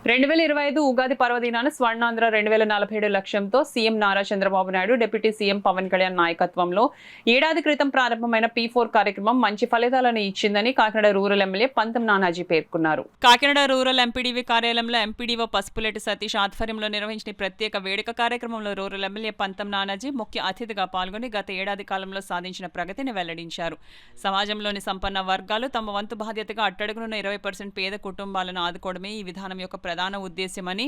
2025 ఉగాది పర్వదినాన స్వర్ణాంధ్ర 2047 లక్ష్యంతో CM Nara Chandrababu Naidu, deputy CM Pawan Kalyan నాయకత్వంలో ఏడాది క్రితం ప్రారంభమైన P4 కార్యక్రమం మంచి ఫలితాలను ఇచ్చిందని కాకినాడ రూరల్ ఎమ్మెల్యే పంతం నానాజీ పేర్కొన్నారు. కాకినాడ రూరల్ ఎంపీడీవీ కార్యాలయంలో ఎంపీడీఓ పసుపులేటి సతీష్ ఆధ్వర్యంలో నిర్వహించిన ప్రత్యేక వేడుక కార్యక్రమంలో రూరల్ ఎమ్మెల్యే పంతం నానాజీ ముఖ్య అతిథిగా పాల్గొని గత ఏడాది కాలంలో సాధించిన ప్రగతిని వెల్లడించారు. సమాజంలోని సంపన్న వర్గాలు తమ వంతు బాధ్యతగా అట్టడుగునున్న 20% పేద కుటుంబాలను ఆదుకోవడమే ఈ విధానం యొక్క ప్రధాన ఉద్దేశ్యమని,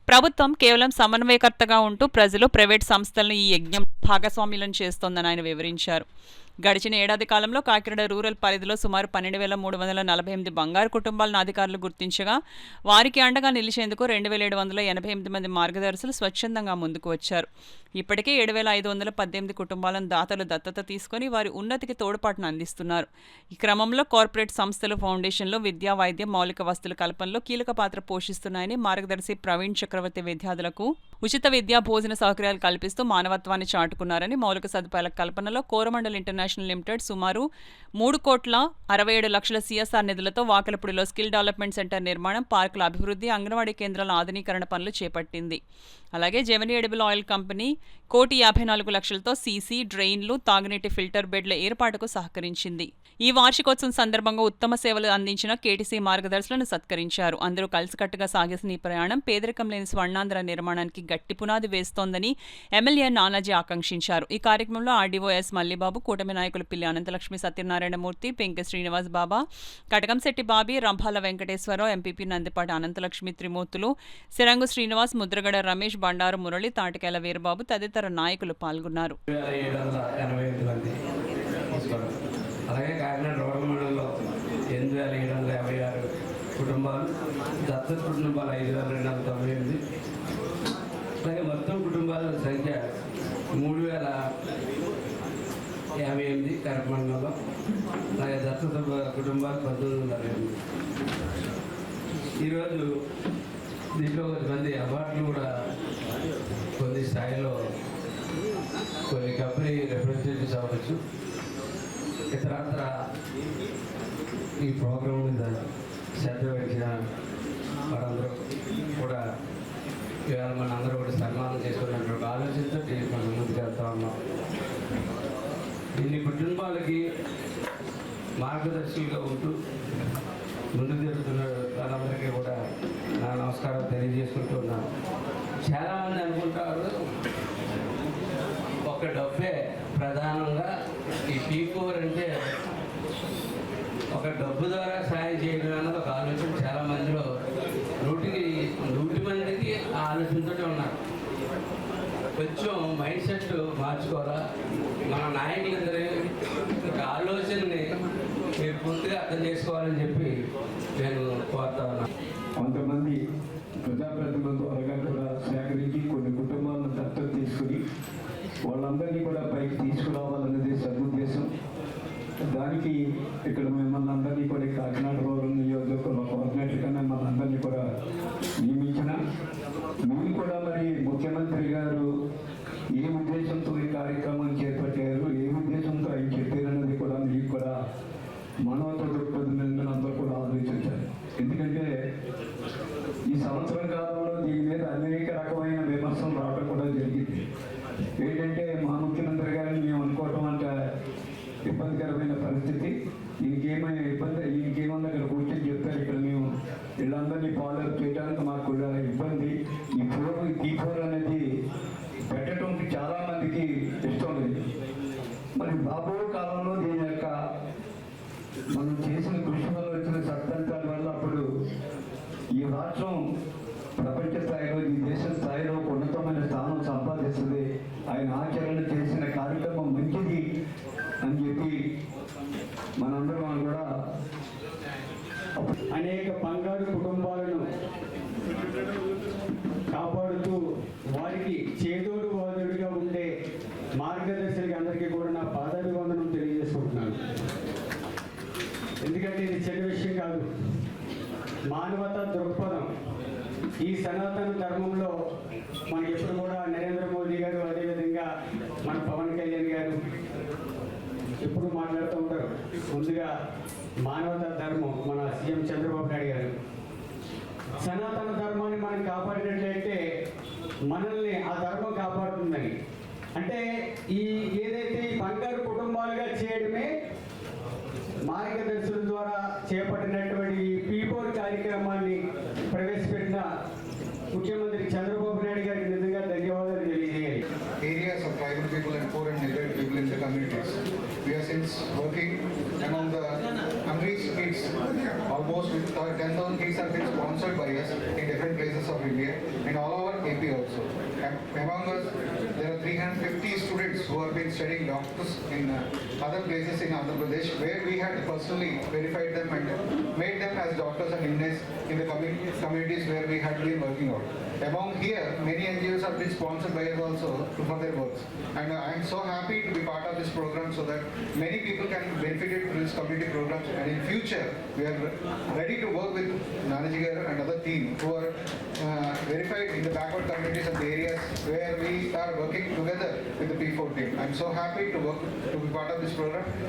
ప్రభుత్వం కేవలం సమన్వయకర్తగా ఉంటూ ప్రజలు, ప్రైవేట్ సంస్థలను ఈ యజ్ఞం భాగస్వామ్యులను చేస్తోందని ఆయన వివరించారు. గడిచిన ఏడాది కాలంలో కాకినాడ రూరల్ పరిధిలో సుమారు 12,348 బంగారు కుటుంబాలను అధికారులు గుర్తించగా వారికి అండగా నిలిచేందుకు 2,788 మంది మార్గదర్శులు స్వచ్ఛందంగా ముందుకు వచ్చారు. ఇప్పటికే 7,518 కుటుంబాలను దాతలు దత్తత తీసుకుని వారి ఉన్నతికి తోడ్పాటును అందిస్తున్నారు. ఈ క్రమంలో కార్పొరేట్ సంస్థలు, ఫౌండేషన్లు విద్యా, వైద్యం, మౌలిక వస్తువుల కల్పనలో కీలక పాత్ర పోషిస్తున్నాయని మార్గదర్శి ప్రవీణ్ చక్రవర్తి విద్యార్థులకు ఉచిత విద్యా, భోజన సౌకర్యాలు కల్పిస్తూ మానవత్వాన్ని చాటుకున్నారని, మౌలిక సదుపాయాల కల్పనలో కోరమండల్ ఇంటర్నేషనల్ లిమిటెడ్ సుమారు 3,67,00,000 CSR నిధులతో వాకలపూడిలో స్కిల్ డెవలప్మెంట్ సెంటర్ నిర్మాణం, పార్కుల అభివృద్ధి, అంగన్వాడీ కేంద్రాల ఆధునీకరణ పనులు చేపట్టింది. అలాగే జెమినీ ఎడిబుల్ ఆయిల్ కంపెనీ 1,54,00,000తో సీసీ, డ్రెయిన్లు, తాగునీటి ఫిల్టర్ బెడ్ల ఏర్పాటుకు సహకరించింది. ఈ వార్షికోత్సవం సందర్భంగా ఉత్తమ సేవలు అందించిన కేటీసీ మార్గదర్శులను సత్కరించారు. అందరూ కలిసికట్టుగా సాగేసిన ఈ ప్రయాణం పేదరికం లేని స్వర్ణాంధ్ర నిర్మాణానికి గట్టి పునాది వేస్తోందని ఎమ్మెల్యే నానాజీ ఆకాంక్షించారు. ఈ కార్యక్రమంలో ఆర్డీఓ ఎస్ మల్లిబాబు, కూటమి నాయకులు పిల్లి అనంతలక్ష్మి, సత్యనారాయణమూర్తి, పెంకె శ్రీనివాస్ బాబా, కటకంశెట్టి బాబీ, రంభాల వెంకటేశ్వరరావు, ఎంపీపీ నందిపాటి అనంతలక్ష్మి త్రిమూర్తులు, సిరంగు శ్రీనివాస్, ముద్రగడ రమేష్, బండారు మురళి, తాటికేల వీరబాబు తదితర నాయకులు పాల్గొన్నారు. అలాగే కాకినాడ రూరల్ మండలంలో 8,756 కుటుంబాలు, దత్తత కుటుంబాలు 5,298, అలాగే మొత్తం కుటుంబాల సంఖ్య 3,058 కరప మండలంలో, అలాగే దత్తత కుటుంబాలు 1928. ఈరోజు దీంట్లో కొంతమంది అవార్డులు కూడా కొన్ని స్థాయిలో కొన్ని కంపెనీ రిప్రజెంటేటివ్స్ అవ్వచ్చు. ఇతరత్ర ఈ ప్రోగ్రాం మీద శ్రద్ధ వహించిన వారందరూ కూడా ఇవాళ మన అందరూ కూడా సన్మానం చేసుకున్నటువంటి ఆలోచనతో మనం ముందుకు వెళ్తా ఉన్నాం. ఇన్ని కుటుంబాలకి మార్గదర్శులుగా ఉంటూ ముందుకు జరుగుతున్న వాళ్ళందరికీ కూడా నా నమస్కారం తెలియజేసుకుంటూ ఉన్నాను. చాలామంది అనుకుంటారు ఒక డబ్బే ప్రధానంగా ఈ P4 అంటే ఒక డబ్బు ద్వారా సాయం చేయడం అన్నది ఒక ఆలోచన చాలా మందిలో 100 మందికి ఆ ఆలోచనతో ఉన్నారు. కొంచెం మైండ్ సెట్ మార్చుకోవాలా. మన నాయకులందరి ఒక ఆలోచనని మీరు పూర్తిగా అర్థం చేసుకోవాలని చెప్పి నేను కోరుతా ఉన్నాను. కొంతమంది ప్రజాప్రతినిధుల ద్వారా కూడా సేకరించి కొన్ని కుటుంబాలను దత్తత తీసుకుని వాళ్ళందరినీ కూడా పైకి తీసుకురావాలనేది సదుద్దేశం. దానికి ఇక్కడ మిమ్మల్ని అందరినీ కూడా కాకినాడ రూరల్ నియోజకవర్గంలో కోఆర్డినేటర్ కన్నా మిమ్మల్ని అందరినీ కూడా నియమించిన మీరు కూడా మరి ముఖ్యమంత్రి గారు ఏ ఉద్దేశంతో ఈ కార్యక్రమం చేపట్టారు, ఏ ఉద్దేశంతో ఆయన చెప్పారన్నది కూడా మీకు కూడా మానవత దృక్పథం అందరూ కూడా ఆలోచించారు. ఎందుకంటే ఈ సంవత్సరం కాలంలో దీని మీద అనేక రకమైన విమర్శలు రావడం కూడా జరిగింది. ఏంటంటే మా ముఖ్యమంత్రి గారిని మేము అనుకోవటం అంటే ఇబ్బందికరమైన పరిస్థితి, ఈయనకేమైనా ఇబ్బంది, ఈయనకేమన్నా ఇక్కడ కూర్చొని చెప్తారు, ఇక్కడ మేము వీళ్ళందరినీ ఫాలోఅప్ చేయడానికి మాకు కూడా ఇబ్బంది. ఈ P4 అనేది పెట్టడం చాలా మందికి ఇష్టం లేదు. మరి బాబు కాలంలో దీని యొక్క మనం చేసిన కృషి వల్ల వచ్చిన సత్ఫలితాల వల్ల అప్పుడు ఈ రాష్ట్రం ప్రపంచ స్థాయిలో, ఈ దేశ స్థాయిలో ఉన్నతమైన స్థానం సంపాదిస్తుంది. ఆయన ఆచరణ చేసిన కార్యక్రమం మంచిది అని చెప్పి మనందరం కూడా అనేక బంగారు కుటుంబాలను కాపాడుతూ వారికి చేదోడు వాదుడుగా ఉండే మార్గదర్శకులకి అందరికీ కూడా నా పాదాభివందనం తెలియజేసుకుంటున్నాను. ఎందుకంటే ఇది చిన్న విషయం కాదు. మానవతా దృక్పథం ఈ సనాతన ధర్మంలో మనకి ఎప్పుడు కూడా నరేంద్ర మోదీ గారు, అదేవిధంగా మన పవన్ కళ్యాణ్ గారు ఎప్పుడు మాట్లాడుతూ ఉంటారు. ముందుగా మానవతా ధర్మం మన సీఎం చంద్రబాబు నాయుడు గారు సనాతన ధర్మాన్ని మనం కాపాడినట్లయితే మనల్ని ఆ ధర్మం కాపాడుతుందని. అంటే ఈ ఏదైతే ఈ బంగారు కుటుంబాలుగా చేయడమే మార్గదర్శనం ద్వారా చేపట్టినటువంటి ఈ P4 కార్యక్రమాన్ని ప్రవేశపెట్టిన ముఖ్యమంత్రి చంద్రబాబు నాయుడు గారికి నిజంగా ధన్యవాదాలు తెలియజేయాలి. Areas of tribal people and poor and neglected people in the communities. We are since working among the unreached kids. Almost 10,000 kids have been sponsored by us in different places of India and all over AP also. Among us, there are 350 students who have been studying doctors in other places in Andhra Pradesh, where we had personally verified them and made them as doctors and inmates in the communities where we had been working out. Among here, many NGOs have been sponsored by us also for their works. And I am so happy to be part of this program so that many people can benefit from this community program. And in future, we are ready to work with Nanaji and other team who are verified in the backward communities and the areas where we are working together with the P4 team. I am so happy to be part of this program. And